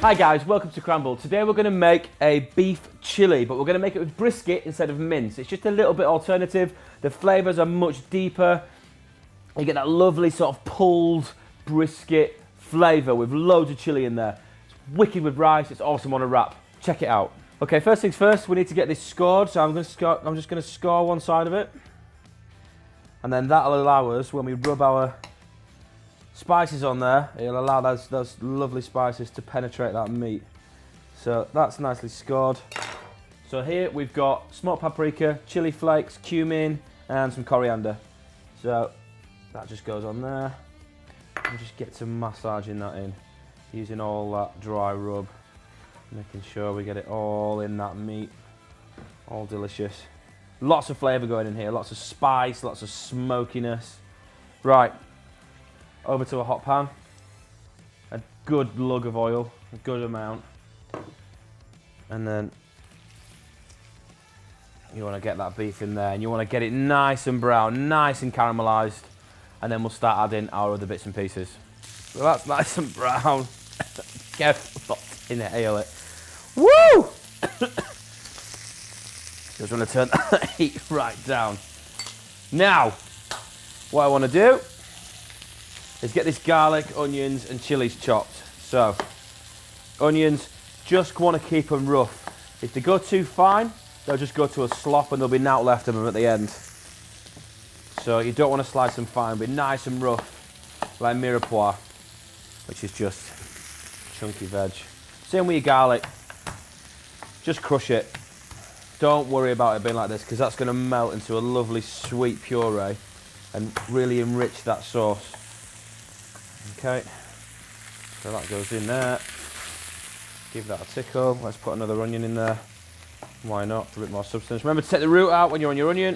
Hi guys, welcome to Cranble. Today we're going to make a beef chili, but we're going to make it with brisket instead of mince. It's just a little bit alternative. The flavours are much deeper. You get that lovely sort of pulled brisket flavour with loads of chili in there. It's wicked with rice, it's awesome on a wrap. Check it out. Okay, first things first, we need to get this scored, so I'm just going to score one side of it. And then that'll allow us, when we rub our spices on there, it'll allow those lovely spices to penetrate that meat. So that's nicely scored. So here we've got smoked paprika, chili flakes, cumin, and some coriander. So that just goes on there. And just get to massaging that in, using all that dry rub, making sure we get it all in that meat. All delicious. Lots of flavour going in here, lots of spice, lots of smokiness. Right. Over to a hot pan, a good lug of oil, a good amount, and then you want to get that beef in there and you want to get it nice and brown, nice and caramelised, and then we'll start adding our other bits and pieces. So that's nice and brown. Careful not to inhale it. Woo! Just want to turn the heat right down. Now, what I want to do is get this garlic, onions and chilies chopped. So, onions, just want to keep them rough. If they go too fine, they'll just go to a slop and there'll be nought left of them at the end. So you don't want to slice them fine, be nice and rough, like mirepoix, which is just chunky veg. Same with your garlic, just crush it. Don't worry about it being like this, because that's going to melt into a lovely sweet puree and really enrich that sauce. Okay, so that goes in there. Give that a tickle. Let's put another onion in there. Why not? For a bit more substance. Remember to take the root out when you're on your onion.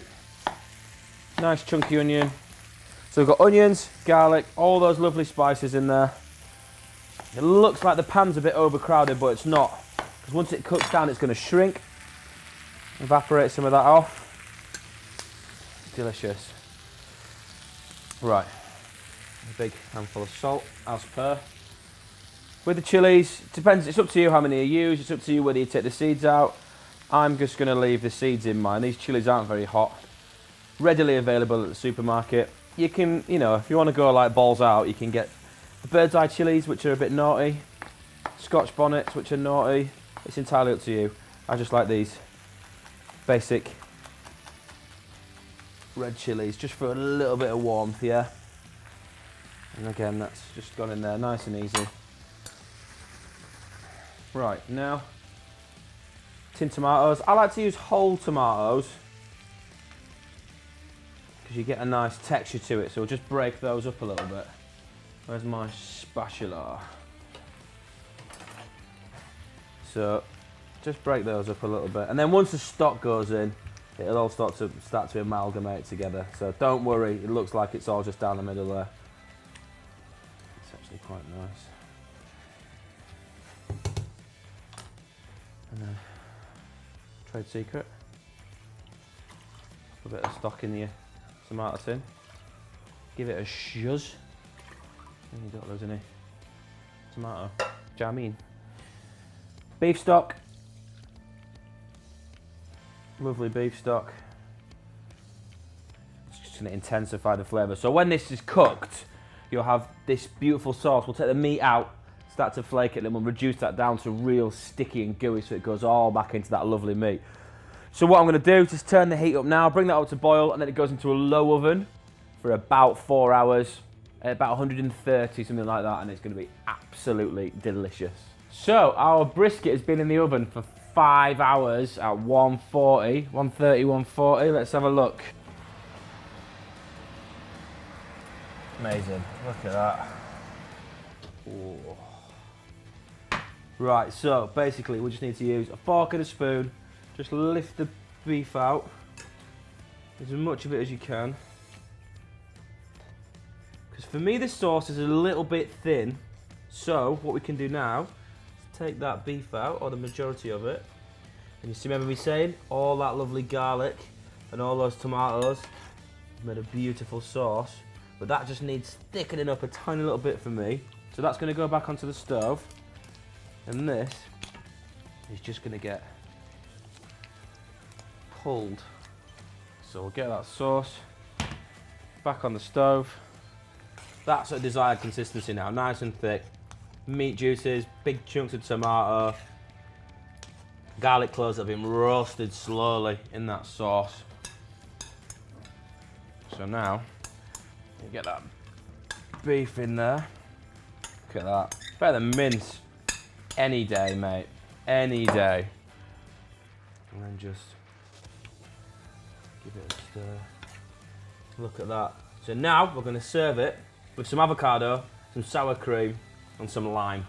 Nice chunky onion. So we've got onions, garlic, all those lovely spices in there. It looks like the pan's a bit overcrowded, but it's not. Because once it cooks down, it's going to shrink. Evaporate some of that off. Delicious. Right. A big handful of salt, as per. With the chilies, it depends, it's up to you how many you use, it's up to you whether you take the seeds out. I'm just going to leave the seeds in mine. These chilies aren't very hot. Readily available at the supermarket. You can, you know, if you want to go like balls out, you can get the bird's eye chilies, which are a bit naughty. Scotch bonnets, which are naughty. It's entirely up to you. I just like these basic red chilies, just for a little bit of warmth, yeah? And again, that's just gone in there nice and easy. Right, now, tin tomatoes. I like to use whole tomatoes because you get a nice texture to it, so we'll just break those up a little bit. Where's my spatula? So, just break those up a little bit. And then once the stock goes in, it'll all start to amalgamate together. So don't worry, it looks like it's all just down the middle there. Actually quite nice. And then, trade secret. Put a bit of stock in your tomato tin. Give it a shuzz. And you don't lose any tomato. Do you know what I mean? Beef stock. Lovely beef stock. It's just going to intensify the flavour. So when this is cooked, you'll have this beautiful sauce. We'll take the meat out, start to flake it, and then we'll reduce that down to real sticky and gooey so it goes all back into that lovely meat. So what I'm going to do is just turn the heat up now, bring that up to boil, and then it goes into a low oven for about 4 hours, at about 130, something like that, and it's going to be absolutely delicious. So our brisket has been in the oven for 5 hours at 140, 130, 140. Let's have a look. Amazing, look at that. Ooh. Right, so basically we just need to use a fork and a spoon, just lift the beef out, as much of it as you can. Because for me this sauce is a little bit thin, so what we can do now is take that beef out, or the majority of it, and you see, remember me saying, all that lovely garlic and all those tomatoes made a beautiful sauce. But that just needs thickening up a tiny little bit for me. So that's going to go back onto the stove. And this is just going to get pulled. So we'll get that sauce back on the stove. That's a desired consistency now, nice and thick. Meat juices, big chunks of tomato, garlic cloves that have been roasted slowly in that sauce. So now, you get that beef in there. Look at that. Better than mince. Any day, mate. Any day. And then just give it a stir. Look at that. So now we're going to serve it with some avocado, some sour cream, and some lime.